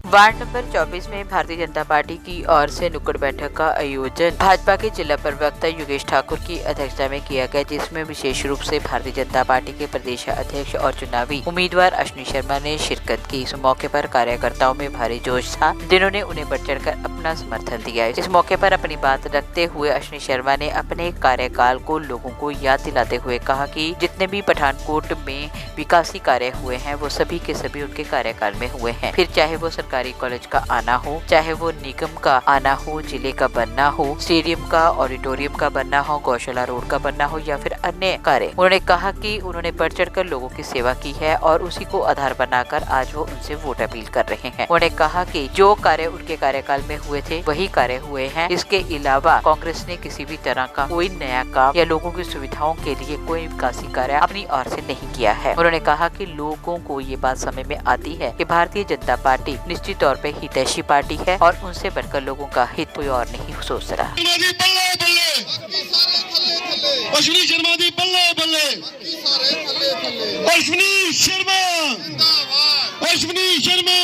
Ward number 24 में Bharatiya Janata party की ओर से नुक्कड़ बैठक का आयोजन भाजपा के जिला प्रवक्ता योगेश ठाकुर की अध्यक्षता में किया गया, जिसमें विशेष रूप से भारतीय जनता पार्टी के प्रदेश अध्यक्ष और चुनावी उम्मीदवार अश्विनी शर्मा ने शिरकत की। इस मौके पर कार्यकर्ताओं में भारी जोश था, जिन्होंने उन्हें बढ़ चढ़कर अपना समर्थन दिया। इस मौके पर अपनी बात रखते हुए अश्विनी शर्मा ने अपने कार्यकाल को लोगों को याद दिलाते हुए कहा कि जितने भी पठानकोट में विकासी कार्य हुए हैं वो सभी के सभी उनके कार्यकाल में हुए हैं। फिर चाहे वो सरकारी कॉलेज का आना हो, चाहे वो निगम का आना हो, जिले का बनना हो, स्टेडियम का, ऑडिटोरियम का बनना हो, गौशाला रोड का बनना हो या फिर अन्य कार्य। उन्होंने कहा कि उन्होंने बढ़ चढ़कर लोगों की सेवा की है और उसी को आधार बनाकर आज वो उनसे वोट अपील कर रहे हैं। उन्होंने कहा कि जो कार्य उनके कार्यकाल में हुए थे वही कार्य हुए हैं। इसके अलावा कांग्रेस ने किसी भी तरह का कोई नया काम या लोगों की सुविधाओं के लिए कोई विकासी कार्य अपनी ओर से नहीं किया है। उन्होंने कहा कि लोगों को ये बात समझ में आती है कि भारतीय जनता पार्टी निश्चित तौर पे हितैषी पार्टी है और उनसे बढ़कर लोगों का हित कोई और नहीं सोच रहा। अश्विनी शर्मा दी बल्ले बल्ले, अश्विनी शर्मा, अश्विनी शर्मा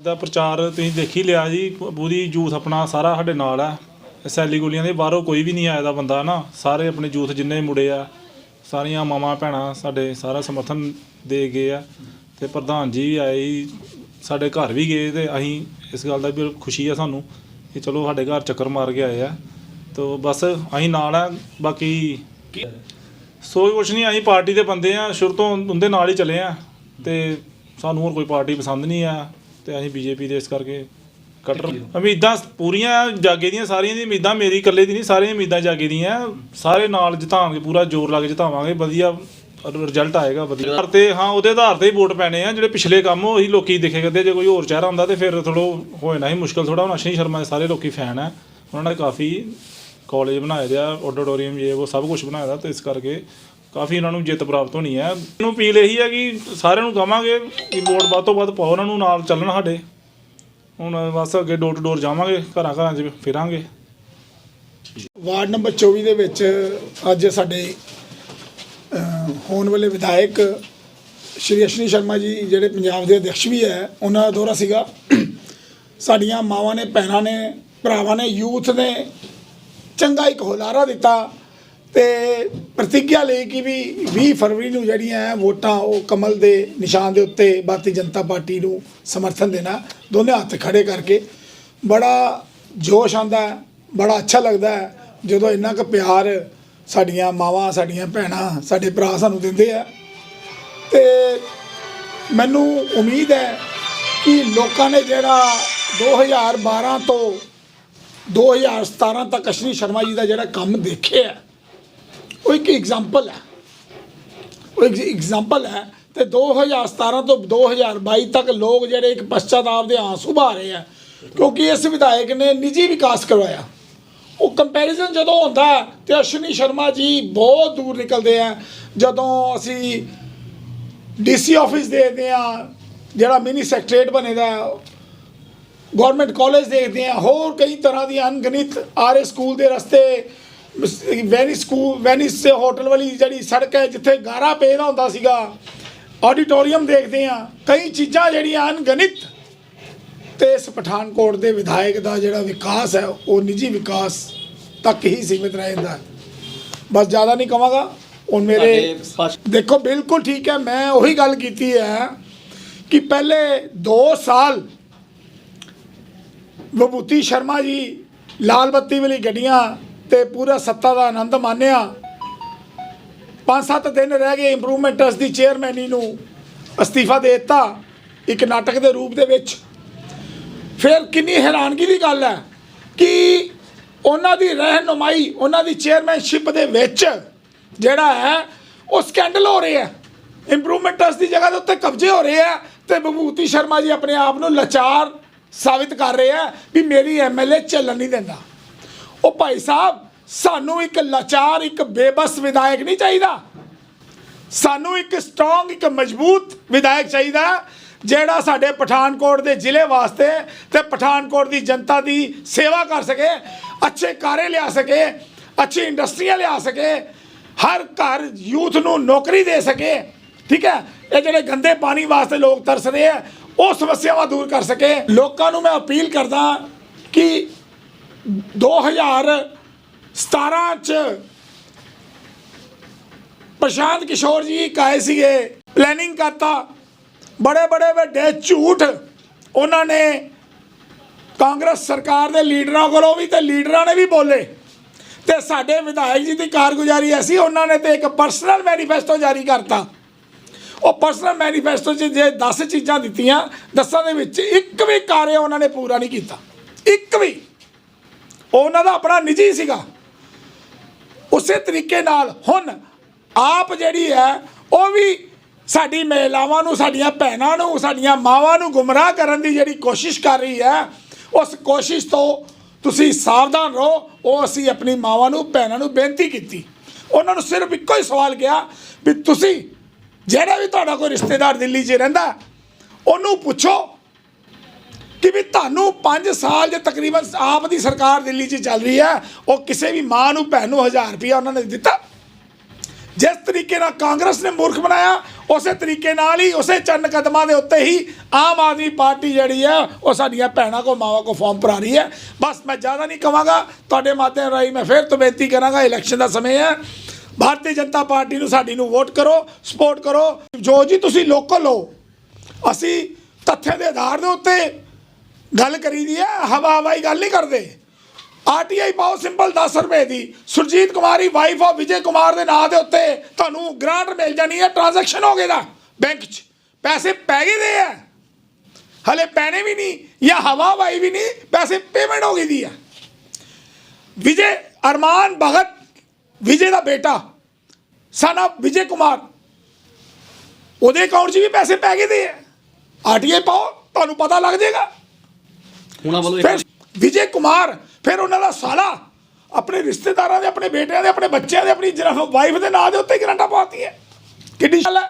ਦਾ ਪ੍ਰਚਾਰ ਤੁਸੀਂ ਦੇਖ ਹੀ ਲਿਆ ਜੀ। ਪੂਰੀ ਯੂਥ ਆਪਣਾ ਸਾਰਾ ਸਾਡੇ ਨਾਲ ਹੈ। ਸੈਲੀ ਗੁਲੀਆਂ ਦੇ ਬਾਹਰੋਂ ਕੋਈ ਵੀ ਨਹੀਂ ਆਇਆ ਦਾ ਬੰਦਾ ਨਾ, ਸਾਰੇ ਆਪਣੇ ਯੂਥ ਜਿੰਨੇ ਮੁੰਡੇ ਆ, ਸਾਰੀਆਂ ਮਾਵਾਂ ਭੈਣਾਂ ਸਾਡੇ ਸਾਰਾ ਸਮਰਥਨ ਦੇ ਗਏ ਆ। ਤੇ ਪ੍ਰਧਾਨ ਜੀ ਵੀ ਆਏ, ਸਾਡੇ ਘਰ ਵੀ ਗਏ ਤੇ ਅਸੀਂ ਇਸ ਗੱਲ ਦਾ ਵੀ ਖੁਸ਼ੀ ਆ ਸਾਨੂੰ ਕਿ ਚਲੋ ਸਾਡੇ ਘਰ ਚੱਕਰ ਮਾਰ ਕੇ ਆਏ ਆ। ਤੋ ਬਸ ਅਸੀਂ ਨਾਲ ਆ। ਬਾਕੀ ਸੋਚ ਕੁਛ ਨਹੀਂ, ਅਸੀਂ ਪਾਰਟੀ ਦੇ ਬੰਦੇ ਆ, ਸ਼ੁਰੂ ਤੋਂ ਉਹਦੇ ਨਾਲ ਹੀ ਚੱਲੇ ਆ ਤੇ ਸਾਨੂੰ ਹੋਰ ਕੋਈ ਪਾਰਟੀ ਪਸੰਦ ਨਹੀਂ ਆ ਤੇ ਅਸੀਂ ਬੀਜੇਪੀ ਦੇ ਇਸ ਕਰਕੇ ਕੱਟਰ ਉਮੀਦਾਂ ਪੂਰੀਆਂ ਜਾਗੇ ਦੀਆਂ, ਸਾਰੀਆਂ ਦੀ ਉਮੀਦਾਂ ਮੇਰੀ ਇਕੱਲੇ ਦੀ ਨਹੀਂ, ਸਾਰੀਆਂ ਉਮੀਦਾਂ ਜਾਗੇ ਦੀਆਂ। ਸਾਰੇ ਨਾਲ ਜਿਤਾਵਾਂਗੇ, ਪੂਰਾ ਜ਼ੋਰ ਲਾ ਕੇ ਜਿਤਾਵਾਂਗੇ, ਵਧੀਆ ਰਿਜ਼ਲਟ ਆਏਗਾ ਵਧੀਆ। ਤੇ ਹਾਂ ਉਹਦੇ ਆਧਾਰ ਤੇ ਹੀ ਵੋਟ ਪੈਣੇ ਆ। ਜਿਹੜੇ ਪਿਛਲੇ ਕੰਮ ਉਹੀ ਲੋਕੀ ਦਿਖੇ ਕਰਦੇ, ਜੇ ਕੋਈ ਹੋਰ ਚਿਹਰਾ ਹੁੰਦਾ ਤੇ ਫਿਰ ਥੋੜ੍ਹਾ ਹੋ ਜਾਣਾ ਸੀ ਮੁਸ਼ਕਿਲ ਥੋੜ੍ਹਾ। ਹੁਣ ਅਸ਼ਵਨੀ ਸ਼ਰਮਾ ਦੇ ਸਾਰੇ ਲੋਕੀ ਫੈਨ ਆ, ਉਹਨਾਂ ਨੇ ਕਾਫੀ ਕਾਲਜ ਬਣਾਏ ਦੇ ਆ, ਆਡੀਟੋਰੀਅਮ ਇਹ ਉਹ ਸਭ ਕੁਛ ਬਣਾਇਆ ਦਾ, ਤੇ ਇਸ ਕਰਕੇ ਕਾਫੀ ਉਹਨਾਂ ਨੂੰ ਜਿੱਤ ਪ੍ਰਾਪਤ ਹੋਣੀ ਹੈ। ਇਹਨੂੰ ਅਪੀਲ ਇਹੀ ਹੈ ਕਿ ਸਾਰਿਆਂ ਨੂੰ ਕਹਾਂਗੇ ਕਿ ਵੋਟ ਵੱਧ ਤੋਂ ਵੱਧ ਪਾਓ, ਉਹਨਾਂ ਨੂੰ ਨਾਲ ਚੱਲਣ ਸਾਡੇ। ਹੁਣ ਬਸ ਅੱਗੇ ਡੋਰ ਟੂ ਡੋਰ ਜਾਵਾਂਗੇ, ਘਰਾਂ ਘਰਾਂ 'ਚ ਫਿਰਾਂਗੇ। ਵਾਰਡ ਨੰਬਰ 24 ਦੇ ਵਿੱਚ ਅੱਜ ਸਾਡੇ ਹੋਣ ਵਾਲੇ ਵਿਧਾਇਕ ਸ਼੍ਰੀ ਅਸ਼ਵਨੀ ਸ਼ਰਮਾ ਜੀ, ਜਿਹੜੇ ਪੰਜਾਬ ਦੇ ਅਧਿਕਸ਼ ਵੀ ਹੈ, ਉਹਨਾਂ ਦਾ ਦੌਰਾ ਸੀਗਾ। ਸਾਡੀਆਂ ਮਾਵਾਂ ਨੇ, ਭੈਣਾਂ ਨੇ, ਭਰਾਵਾਂ ਨੇ, ਯੂਥ ਨੇ ਚੰਗਾ ਇੱਕ ਹੁਲਾਰਾ ਦਿੱਤਾ ਤੇ ਪ੍ਰਤੀਗਿਆ ਲਈ ਕਿ ਵੀ 20 ਫਰਵਰੀ ਨੂੰ ਜਿਹੜੀਆਂ ਵੋਟਾਂ ਉਹ ਕਮਲ ਦੇ ਨਿਸ਼ਾਨ ਦੇ ਉੱਤੇ ਭਾਰਤੀ ਜਨਤਾ ਪਾਰਟੀ ਨੂੰ ਸਮਰਥਨ ਦੇਣਾ। ਦੋਨੇ ਹੱਥ ਖੜੇ ਕਰਕੇ ਬੜਾ ਜੋਸ਼ ਆਉਂਦਾ, ਬੜਾ ਅੱਛਾ ਲੱਗਦਾ ਜਦੋਂ ਇੰਨਾ ਕੁ ਪਿਆਰ ਸਾਡੀਆਂ ਮਾਵਾਂ, ਸਾਡੀਆਂ ਭੈਣਾਂ, ਸਾਡੇ ਭਰਾ ਸਾਨੂੰ ਦਿੰਦੇ ਆ। ਤੇ ਮੈਨੂੰ ਉਮੀਦ ਹੈ ਕਿ ਲੋਕਾਂ ਨੇ ਜਿਹੜਾ 2012 ਤੋਂ 2017 ਤੱਕ ਅਸ਼ਵਨੀ ਸ਼ਰਮਾ ਜੀ ਦਾ ਜਿਹੜਾ ਕੰਮ ਦੇਖਿਆ, ਉਹ ਇੱਕ ਐਗਜ਼ਾਮਪਲ ਹੈ, ਉਹ ਇੱਕ ਐਗਜ਼ਾਮਪਲ ਹੈ। ਤੇ 2017 ਤੋਂ 2022 ਤੱਕ ਲੋਕ ਜਿਹੜੇ ਇੱਕ ਪਛਤਾਵਾ ਦੇ ਆਂਸੂ ਬਹਾ ਰਹੇ ਆ, ਕਿਉਂਕਿ ਇਸ ਵਿਧਾਇਕ ਨੇ ਨਿੱਜੀ ਵਿਕਾਸ ਕਰਵਾਇਆ। ਉਹ ਕੰਪੈਰੀਜ਼ਨ ਜਦੋਂ ਹੁੰਦਾ ਤੇ ਅਸ਼ਵਨੀ ਸ਼ਰਮਾ ਜੀ ਬਹੁਤ ਦੂਰ ਨਿਕਲਦੇ ਆ। ਜਦੋਂ ਅਸੀਂ DC ਆਫਿਸ ਦੇਖਦੇ ਹਾਂ, ਜਿਹੜਾ ਮਿਨੀ ਸੈਕਟਰੀਏਟ ਬਣੇਦਾ, ਗੌਰਮੈਂਟ ਕਾਲਜ ਦੇਖਦੇ ਹਾਂ, ਹੋਰ ਕਈ ਤਰ੍ਹਾਂ ਦੀਆਂ ਅਣਗਿਣਤ ਆਰਏ ਸਕੂਲ ਦੇ ਰਸਤੇ, ਵੈਨਿਸ ਹੋਟਲ ਵਾਲੀ ਜਿਹੜੀ ਸੜਕ ਹੈ ਜਿੱਥੇ ਗਾਰਾ ਪੇਦਾ ਹੁੰਦਾ ਸੀਗਾ, ਆਡੀਟੋਰੀਅਮ ਦੇਖਦੇ ਹਾਂ, ਕਈ ਚੀਜ਼ਾਂ ਜਿਹੜੀਆਂ ਅਣਗਿਣਤ। ਤੇ ਇਸ ਪਠਾਨਕੋਟ ਦੇ ਵਿਧਾਇਕ ਦਾ ਜਿਹੜਾ ਵਿਕਾਸ ਹੈ ਉਹ ਨਿੱਜੀ ਵਿਕਾਸ ਤੱਕ ਹੀ ਸੀਮਿਤ ਰਹਿ ਜਾਂਦਾ। ਬਸ ਜ਼ਿਆਦਾ ਨਹੀਂ ਕਹਾਂਗਾ। ਹੁਣ ਮੇਰੇ ਦੇਖੋ ਬਿਲਕੁਲ ਠੀਕ ਹੈ, ਮੈਂ ਉਹੀ ਗੱਲ ਕੀਤੀ ਹੈ ਕਿ ਪਹਿਲੇ 2 ਸਾਲ ਵਿਭੂਤੀ ਸ਼ਰਮਾ ਜੀ ਲਾਲ ਬੱਤੀ ਵਾਲੀ ਗੱਡੀਆਂ ਤੇ ਪੂਰਾ ਸੱਤਾ ਦਾ ਆਨੰਦ ਮਾਣਿਆ। 5-7 ਦਿਨ ਰਹਿ ਗਏ ਇੰਪਰੂਵਮੈਂਟ ਟਰਸਟ ਦੀ ਚੇਅਰਮੈਨੀ ਨੂੰ ਅਸਤੀਫਾ ਦੇ ਦਿੱਤਾ ਇੱਕ ਨਾਟਕ ਦੇ ਰੂਪ ਦੇ ਵਿੱਚ। ਫਿਰ ਕਿੰਨੀ ਹੈਰਾਨਗੀ ਦੀ ਗੱਲ ਹੈ ਕਿ ਉਹਨਾਂ ਦੀ ਰਹਿਨੁਮਾਈ, ਉਹਨਾਂ ਦੀ ਚੇਅਰਮੈਨਸ਼ਿਪ ਦੇ ਵਿੱਚ ਜਿਹੜਾ ਹੈ ਉਹ ਸਕੈਂਡਲ ਹੋ ਰਹੇ ਹੈ। ਇੰਪਰੂਵਮੈਂਟ ਟਰਸਟ ਦੀ ਜਗ੍ਹਾ ਦੇ ਉੱਤੇ ਕਬਜ਼ੇ ਹੋ ਰਹੇ ਹੈ ਤੇ ਵਿਭੂਤੀ ਸ਼ਰਮਾ ਜੀ ਆਪਣੇ ਆਪ ਨੂੰ ਲਾਚਾਰ ਸਾਬਿਤ ਕਰ ਰਹੇ ਹੈ ਵੀ ਮੇਰੀ MLA ਚੱਲਣ ਨਹੀਂ ਦਿੰਦਾ। ਉਹ ਭਾਈ ਸਾਹਿਬ, ਸਾਨੂੰ ਇੱਕ ਲਾਚਾਰ, ਇੱਕ ਬੇਬਸ ਵਿਧਾਇਕ ਨਹੀਂ ਚਾਹੀਦਾ। ਸਾਨੂੰ ਇੱਕ ਸਟਰੋਂਗ, ਇੱਕ ਮਜ਼ਬੂਤ ਵਿਧਾਇਕ ਚਾਹੀਦਾ ਜਿਹੜਾ ਸਾਡੇ ਪਠਾਨਕੋਟ ਦੇ ਜ਼ਿਲ੍ਹੇ ਵਾਸਤੇ ਤੇ ਪਠਾਨਕੋਟ ਦੀ ਜਨਤਾ ਦੀ ਸੇਵਾ ਕਰ ਸਕੇ, ਅੱਛੇ ਕਾਰੇ ਲਿਆ ਸਕੇ, ਅੱਛੀ ਇੰਡਸਟਰੀਆਂ ਲਿਆ ਸਕੇ, ਹਰ ਘਰ ਯੂਥ ਨੂੰ ਨੌਕਰੀ ਦੇ ਸਕੇ। ਠੀਕ ਹੈ, ਇਹ ਜਿਹੜੇ ਗੰਦੇ ਪਾਣੀ ਵਾਸਤੇ ਲੋਕ ਤਰਸ ਰਹੇ ਆ ਉਹ ਸਮੱਸਿਆਵਾਂ ਦੂਰ ਕਰ ਸਕੇ। ਲੋਕਾਂ ਨੂੰ ਮੈਂ ਅਪੀਲ ਕਰਦਾ ਕਿ 2017 ਚ ਪ੍ਰਸ਼ਾਂਤ ਕਿਸ਼ੋਰ ਜੀ ਇੱਕ ਆਏ ਸੀਗੇ, ਪਲੈਨਿੰਗ ਕਰਤਾ, ਬੜੇ ਬੜੇ ਵੱਡੇ ਝੂਠ ਉਹਨਾਂ ਨੇ ਕਾਂਗਰਸ ਸਰਕਾਰ ਦੇ ਲੀਡਰਾਂ ਕੋਲੋਂ ਵੀ ਤੇ ਲੀਡਰਾਂ ਨੇ ਵੀ ਬੋਲੇ, ਤੇ ਸਾਡੇ ਵਿਧਾਇਕ ਜੀ ਦੀ ਕਾਰਗੁਜ਼ਾਰੀ ਐਸੀ, ਉਹਨਾਂ ਨੇ ਤੇ ਇੱਕ ਪਰਸਨਲ ਮੈਨੀਫੈਸਟੋ ਜਾਰੀ ਕਰਤਾ। ਉਹ ਪਰਸਨਲ ਮੈਨੀਫੈਸਟੋ 'ਚ ਜੇ 10 ਚੀਜ਼ਾਂ ਦਿੱਤੀਆਂ, 10 ਦੇ ਵਿੱਚ ਇੱਕ ਵੀ ਕਾਰਜ ਉਹਨਾਂ ਨੇ ਪੂਰਾ ਨਹੀਂ ਕੀਤਾ, ਇੱਕ ਵੀ। ਉਹਨਾਂ ਦਾ ਆਪਣਾ ਨਿੱਜੀ ਸੀਗਾ। ਉਸੇ ਤਰੀਕੇ ਨਾਲ ਹੁਣ ਆਪ ਜਿਹੜੀ ਹੈ ਉਹ ਵੀ ਸਾਡੀ ਮਹਿਲਾਵਾਂ ਨੂੰ, ਸਾਡੀਆਂ ਭੈਣਾਂ ਨੂੰ, ਸਾਡੀਆਂ ਮਾਵਾਂ ਨੂੰ ਗੁੰਮਰਾਹ ਕਰਨ ਦੀ ਜਿਹੜੀ ਕੋਸ਼ਿਸ਼ ਕਰ ਰਹੀ ਹੈ, ਉਸ ਕੋਸ਼ਿਸ਼ ਤੋਂ ਤੁਸੀਂ ਸਾਵਧਾਨ ਰਹੋ। ਉਹ ਅਸੀਂ ਆਪਣੀ ਮਾਵਾਂ ਨੂੰ, ਭੈਣਾਂ ਨੂੰ ਬੇਨਤੀ ਕੀਤੀ। ਉਹਨਾਂ ਨੂੰ ਸਿਰਫ ਇੱਕੋ ਹੀ ਸਵਾਲ ਕਿਹਾ ਵੀ ਤੁਸੀਂ ਜਿਹੜਾ ਵੀ ਤੁਹਾਡਾ ਕੋਈ ਰਿਸ਼ਤੇਦਾਰ ਦਿੱਲੀ 'ਚ ਰਹਿੰਦਾ, ਉਹਨੂੰ ਪੁੱਛੋ ਕਿ ਵੀ ਤੁਹਾਨੂੰ 5 ਸਾਲ ਜੇ ਤਕਰੀਬਨ ਆਪ ਦੀ ਸਰਕਾਰ ਦਿੱਲੀ 'ਚ ਚੱਲ ਰਹੀ ਹੈ, ਉਹ ਕਿਸੇ ਵੀ ਮਾਂ ਨੂੰ, ਭੈਣ ਨੂੰ 1000 ਰੁਪਇਆ ਉਹਨਾਂ ਨੇ ਦਿੱਤਾ। ਜਿਸ ਤਰੀਕੇ ਨਾਲ ਕਾਂਗਰਸ ਨੇ ਮੂਰਖ ਬਣਾਇਆ, ਉਸੇ ਤਰੀਕੇ ਨਾਲ ਹੀ, ਉਸੇ ਚੰਨ ਕਦਮਾਂ ਦੇ ਉੱਤੇ ਹੀ ਆਮ ਆਦਮੀ ਪਾਰਟੀ ਜਿਹੜੀ ਹੈ ਉਹ ਸਾਡੀਆਂ ਭੈਣਾਂ ਕੋ, ਮਾਵਾਂ ਕੋ ਫਾਰਮ ਭਰਾ ਰਹੀ ਹੈ। ਬਸ ਮੈਂ ਜ਼ਿਆਦਾ ਨਹੀਂ ਕਹਾਂਗਾ, ਤੁਹਾਡੇ ਮਾਧਿਅਮ ਰਾਹੀਂ ਮੈਂ ਫਿਰ ਤੋਂ ਬੇਨਤੀ ਕਰਾਂਗਾ, ਇਲੈਕਸ਼ਨ ਦਾ ਸਮੇਂ ਹੈ, ਭਾਰਤੀ ਜਨਤਾ ਪਾਰਟੀ ਨੂੰ, ਸਾਡੀ ਨੂੰ ਵੋਟ ਕਰੋ, ਸਪੋਰਟ ਕਰੋ। ਜੋ ਜੀ ਤੁਸੀਂ ਲੋਕਲ ਹੋ, ਅਸੀਂ ਤੱਥਾਂ ਦੇ ਆਧਾਰ ਦੇ ਉੱਤੇ ਗੱਲ ਕਰੀਦੀ ਹੈ, ਹਵਾਈ ਗੱਲ ਨਹੀਂ ਕਰਦੇ। RTI ਪਾਓ ਸਿੰਪਲ 10 ਰੁਪਏ ਦੀ, ਸੁਰਜੀਤ ਕੁਮਾਰੀ ਵਾਈਫ ਆਫ ਵਿਜੇ ਕੁਮਾਰ ਦੇ ਨਾਂ ਦੇ ਉੱਤੇ ਤੁਹਾਨੂੰ ਗ੍ਰਾਂਟ ਮਿਲ ਜਾਣੀ ਹੈ। ਟ੍ਰਾਂਜੈਕਸ਼ਨ ਹੋ ਗਏ ਦਾ ਬੈਂਕ 'ਚ, ਪੈਸੇ ਪੈ ਗਏ ਦੇ ਆ, ਹਲੇ ਪੈਣੇ ਵੀ ਨਹੀਂ ਜਾਂ ਹਵਾਈ ਵੀ ਨਹੀਂ, ਪੈਸੇ ਪੇਮੈਂਟ ਹੋ ਗਈ ਦੀ ਹੈ। ਵਿਜੇ ਅਰਮਾਨ ਭਗਤ, ਵਿਜੇ ਦਾ ਬੇਟਾ, ਸਨ ਆਫ ਵਿਜੇ ਕੁਮਾਰ, ਉਹਦੇ ਅਕਾਊਂਟ 'ਚ ਵੀ ਪੈਸੇ ਪੈ ਗਏ ਦੇ ਆ। RTI ਪਾਓ, ਤੁਹਾਨੂੰ ਪਤਾ ਲੱਗ ਜਾਏਗਾ। ਫਿਰ ਵਿਜੇ ਕੁਮਾਰ, ਫਿਰ ਉਹਨਾਂ ਦਾ ਸਾਲਾ ਆਪਣੇ ਰਿਸ਼ਤੇਦਾਰਾਂ ਦੇ, ਆਪਣੇ ਬੇਟਿਆਂ ਦੇ, ਆਪਣੇ ਬੱਚਿਆਂ ਦੇ, ਆਪਣੀ ਵਾਈਫ ਦੇ ਨਾਂ ਦੇ ਉੱਤੇ ਗਰੰਟਾਂ ਪਾਤੀ ਹੈ। ਕਿੱਡੀ ਗੱਲ ਹੈ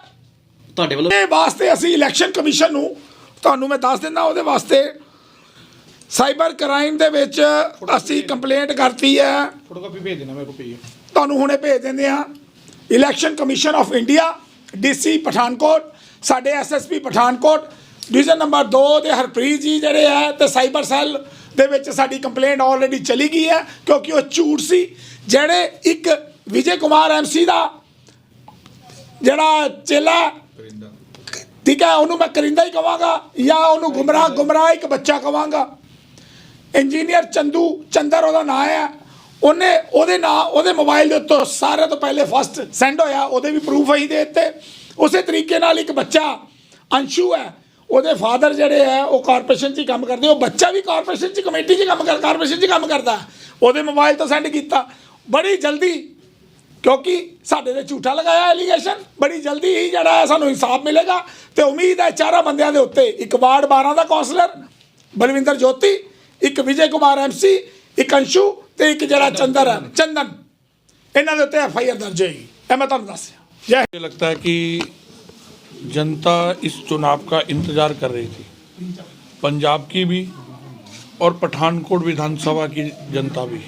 ਤੁਹਾਡੇ ਵੱਲੋਂ। ਇਹ ਵਾਸਤੇ ਅਸੀਂ ਇਲੈਕਸ਼ਨ ਕਮਿਸ਼ਨ ਨੂੰ, ਤੁਹਾਨੂੰ ਮੈਂ ਦੱਸ ਦਿੰਦਾ, ਉਹਦੇ ਵਾਸਤੇ ਸਾਈਬਰ ਕ੍ਰਾਈਮ ਦੇ ਵਿੱਚ ਅਸੀਂ ਕੰਪਲੇਂਟ ਕਰਤੀ ਹੈ। ਫੋਟੋਕਾਪੀ ਭੇਜ ਦੇਣਾ ਮੇਰੇ ਕੋਲ ਪਈ ਹੈ, ਤੁਹਾਨੂੰ ਹੁਣੇ ਭੇਜ ਦਿੰਦੇ ਹਾਂ। Election commission of India, DC Pathankot, ਸਾਡੇ SSP ਪਠਾਨਕੋਟ, ਡਿਵੀਜ਼ਨ ਨੰਬਰ 2 ਦੇ ਹਰਪ੍ਰੀਤ ਜੀ ਜਿਹੜੇ ਹੈ, ਤੇ ਸਾਈਬਰ ਸੈੱਲ ਦੇ ਵਿੱਚ ਸਾਡੀ ਕੰਪਲੇਂਟ ਆਲਰੇਡੀ ਚਲੀ ਗਈ ਹੈ, ਕਿਉਂਕਿ ਉਹ ਝੂਠ ਸੀ। ਜਿਹੜੇ ਇੱਕ ਵਿਜੇ ਕੁਮਾਰ MC ਦਾ ਜਿਹੜਾ ਚੇਲਾ, ਠੀਕ ਹੈ, ਉਹਨੂੰ ਮੈਂ ਕਰਿੰਦਾ ਹੀ ਕਹਾਂਗਾ, ਜਾਂ ਉਹਨੂੰ ਗੁੰਮਰਾਹ ਇੱਕ ਬੱਚਾ ਕਹਾਂਗਾ। ਇੰਜੀਨੀਅਰ ਚੰਦਰ ਉਹਦਾ ਨਾਂ ਹੈ। ਉਹਦੇ ਨਾਂ, ਉਹਦੇ ਮੋਬਾਈਲ ਦੇ ਉੱਤੋਂ ਸਾਰਿਆਂ ਤੋਂ ਪਹਿਲੇ ਫਸਟ ਸੈਂਡ ਹੋਇਆ, ਉਹਦੇ ਵੀ ਪ੍ਰੂਫ ਅਸੀਂ ਦੇ ਦਿੱਤੇ। ਉਸੇ ਤਰੀਕੇ ਨਾਲ ਇੱਕ ਬੱਚਾ ਅੰਸ਼ੂ ਹੈ, ਉਹਦੇ ਫਾਦਰ ਜਿਹੜੇ ਹੈ ਉਹ ਕਾਰਪੋਰੇਸ਼ਨ 'ਚ ਹੀ ਕੰਮ ਕਰਦੇ, ਉਹ ਬੱਚਾ ਵੀ ਕਾਰਪੋਰੇਸ਼ਨ 'ਚ ਕਮੇਟੀ 'ਚ ਕਾਰਪੋਰੇਸ਼ਨ 'ਚ ਕੰਮ ਕਰਦਾ, ਉਹਦੇ ਮੋਬਾਈਲ ਤੋਂ ਸੈਂਡ ਕੀਤਾ। ਬੜੀ ਜਲਦੀ, ਕਿਉਂਕਿ ਸਾਡੇ ਤੇ ਝੂਠਾ ਲਗਾਇਆ ਐਲੀਗੇਸ਼ਨ, ਬੜੀ ਜਲਦੀ ਹੀ ਜਿਹੜਾ ਹੈ ਸਾਨੂੰ ਇਨਸਾਫ ਮਿਲੇਗਾ। ਤੇ ਉਮੀਦ ਹੈ 4 ਬੰਦਿਆਂ ਦੇ ਉੱਤੇ, ਇੱਕ ਵਾਰਡ 12 ਦਾ ਕੌਂਸਲਰ ਬਲਵਿੰਦਰ ਜੋਤੀ, ਇੱਕ ਵਿਜੇ ਕੁਮਾਰ MC, ਇੱਕ ਅੰਸ਼ੂ ਤੇ ਇੱਕ ਜਿਹੜਾ ਚੰਦਨ, ਇਹਨਾਂ ਦੇ ਉੱਤੇ FIR ਦਰਜ ਹੋਏਗੀ। ਇਹ ਮੈਂ ਤੁਹਾਨੂੰ ਦੱਸਿਆ। मुझे लगता है कि जनता इस चुनाव का इंतज़ार कर रही थी, पंजाब की भी और पठानकोट विधानसभा की जनता भी,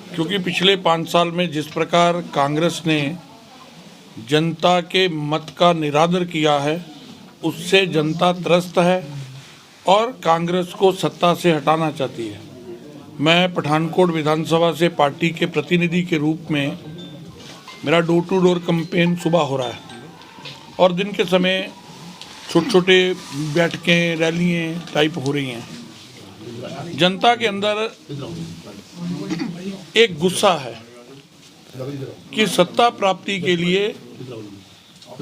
क्योंकि पिछले 5 साल में जिस प्रकार कांग्रेस ने जनता के मत का निरादर किया है, उससे जनता त्रस्त है और कांग्रेस को सत्ता से हटाना चाहती है। मैं पठानकोट विधानसभा से पार्टी के प्रतिनिधि के रूप में, मेरा डोर टू डोर कैंपेन सुबह हो रहा है और दिन के समय छोटे छोटे बैठकें, रैलियाँ टाइप हो रही हैं। जनता के अंदर एक गुस्सा है कि सत्ता प्राप्ति के लिए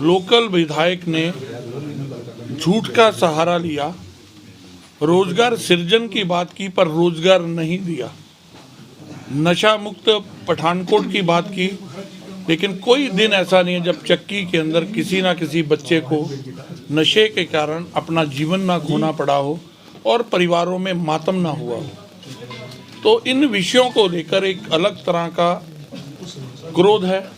लोकल विधायक ने झूठ का सहारा लिया, रोजगार सृजन की बात की पर रोजगार नहीं दिया, नशा मुक्त पठानकोट की बात की, लेकिन कोई दिन ऐसा नहीं है जब चक्की के अंदर किसी ना किसी बच्चे को नशे के कारण अपना जीवन ना खोना पड़ा हो और परिवारों में मातम ना हुआ हो। तो इन विषयों को लेकर एक अलग तरह का क्रोध है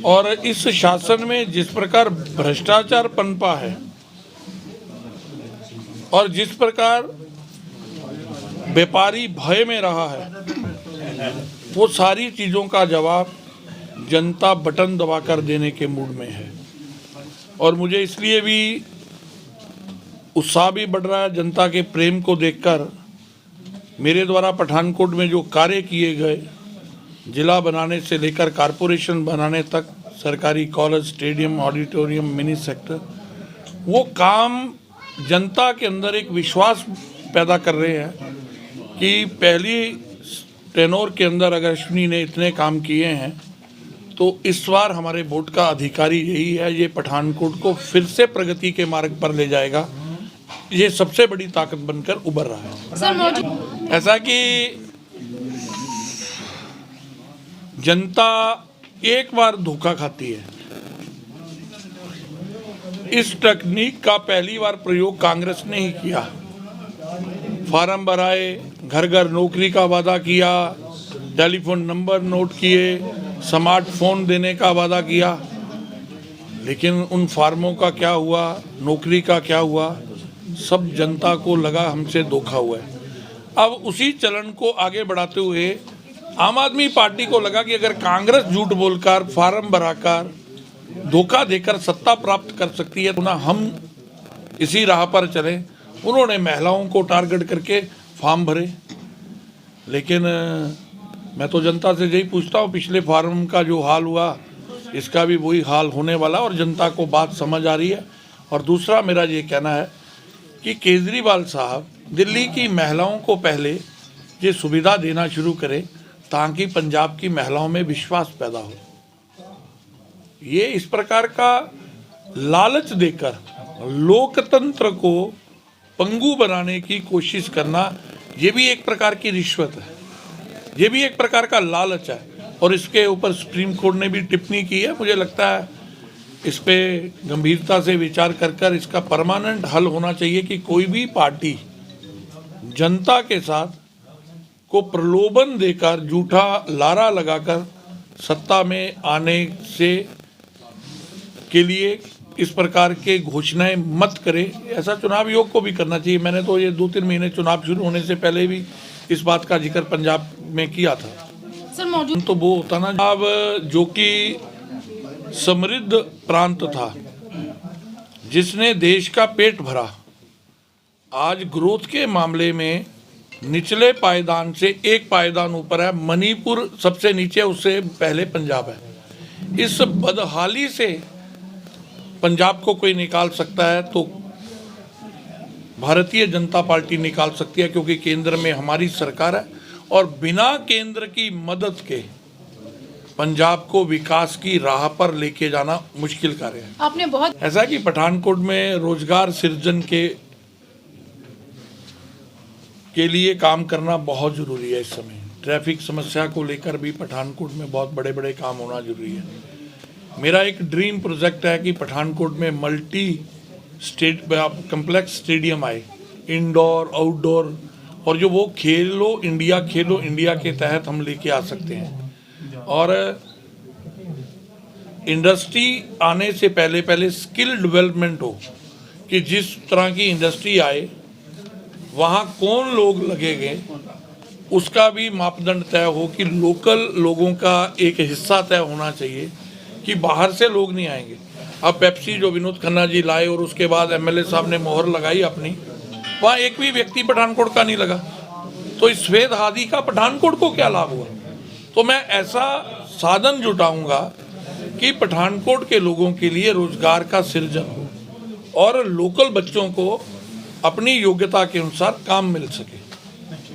और इस शासन में जिस प्रकार भ्रष्टाचार पनपा है और जिस प्रकार व्यापारी भय में रहा है, वो सारी चीज़ों का जवाब जनता बटन दबाकर देने के मूड में है। और मुझे इसलिए भी उत्साह भी बढ़ रहा है जनता के प्रेम को देखकर। मेरे द्वारा पठानकोट में जो कार्य किए गए, जिला बनाने से लेकर कारपोरेशन बनाने तक, सरकारी college, stadium, auditorium, mini sector, वो काम जनता के अंदर एक विश्वास पैदा कर रहे हैं कि पहली टेनोर के अंदर अगर अश्विनी ने इतने काम किए हैं तो इस बार हमारे वोट का अधिकारी यही है। ये पठानकोट को फिर से प्रगति के मार्ग पर ले जाएगा। ये सबसे बड़ी ताकत बनकर उभर रहा है। ऐसा कि जनता एक बार धोखा खाती है। इस तकनीक का पहली बार प्रयोग कांग्रेस ने ही किया। फार्म भराए, घर घर नौकरी का वादा किया, टेलीफोन नंबर नोट किए, स्मार्टफोन देने का वादा किया, लेकिन उन फार्मों का क्या हुआ, नौकरी का क्या हुआ, सब जनता को लगा हमसे धोखा हुआ है। अब उसी चलन को आगे बढ़ाते हुए आम आदमी पार्टी को लगा कि अगर कांग्रेस झूठ बोलकर, फार्म भराकर, धोखा देकर सत्ता प्राप्त कर सकती है तो ना हम इसी राह पर चलें। उन्होंने महिलाओं को टारगेट करके फॉर्म भरे, लेकिन मैं तो जनता से यही पूछता हूँ, पिछले फार्म का जो हाल हुआ इसका भी वही हाल होने वाला, और जनता को बात समझ आ रही है। और दूसरा मेरा ये कहना है कि केजरीवाल साहब दिल्ली की महिलाओं को पहले ये सुविधा देना शुरू करें ताकि पंजाब की महिलाओं में विश्वास पैदा हो। ये इस प्रकार का लालच देकर लोकतंत्र को पंगु बनाने की कोशिश करना, ये भी एक प्रकार की रिश्वत है, ये भी एक प्रकार का लालच है। और इसके ऊपर सुप्रीम कोर्ट ने भी टिप्पणी की है। मुझे लगता है इस पे गंभीरता से विचार कर इसका परमानेंट हल होना चाहिए कि कोई भी पार्टी जनता के साथ को प्रलोभन देकर, झूठा लारा लगाकर सत्ता में आने से के लिए इस प्रकार के घोषणाएं मत करे। ऐसा चुनाव आयोग को भी करना चाहिए। मैंने तो ये 2-3 महीने चुनाव शुरू होने से पहले भी इस बात का जिक्र पंजाब में किया था। सर मौजूद तो वो होता ना, अब जो कि समृद्ध प्रांत था, जिसने देश का पेट भरा, आज ग्रोथ के मामले में निचले पायदान से एक पायदान ऊपर है। मणिपुर सबसे नीचे, उससे पहले पंजाब है। इस बदहाली से पंजाब को कोई निकाल सकता है तो भारतीय जनता पार्टी निकाल सकती है, क्योंकि केंद्र में हमारी सरकार है और बिना केंद्र की मदद के पंजाब को विकास की राह पर लेके जाना मुश्किल कार्य है। आपने बहुत ऐसा कि पठानकोट में रोजगार सृजन के लिए काम करना बहुत ज़रूरी है। इस समय ट्रैफिक समस्या को लेकर भी पठानकोट में बहुत बड़े बड़े काम होना जरूरी है। मेरा एक ड्रीम प्रोजेक्ट है कि पठानकोट में मल्टी स्टेट कम्प्लेक्स स्टेडियम आए, इंडोर आउटडोर, और जो वो खेलो इंडिया के तहत हम लेके आ सकते हैं। और इंडस्ट्री आने से पहले स्किल डेवलपमेंट हो, कि जिस तरह की इंडस्ट्री आए वहाँ कौन लोग लगेंगे उसका भी मापदंड तय हो, कि लोकल लोगों का एक हिस्सा तय होना चाहिए कि बाहर से लोग नहीं आएंगे। अब पेप्सी जो विनोद खन्ना जी लाए और उसके बाद एमएलए साहब ने मोहर लगाई अपनी, वहाँ एक भी व्यक्ति पठानकोट का नहीं लगा। तो इस श्वेत हादी का पठानकोट को क्या लाभ हुआ? तो मैं ऐसा साधन जुटाऊंगा कि पठानकोट के लोगों के लिए रोजगार का सृजन हो और लोकल बच्चों को अपनी योग्यता के अनुसार काम मिल सके।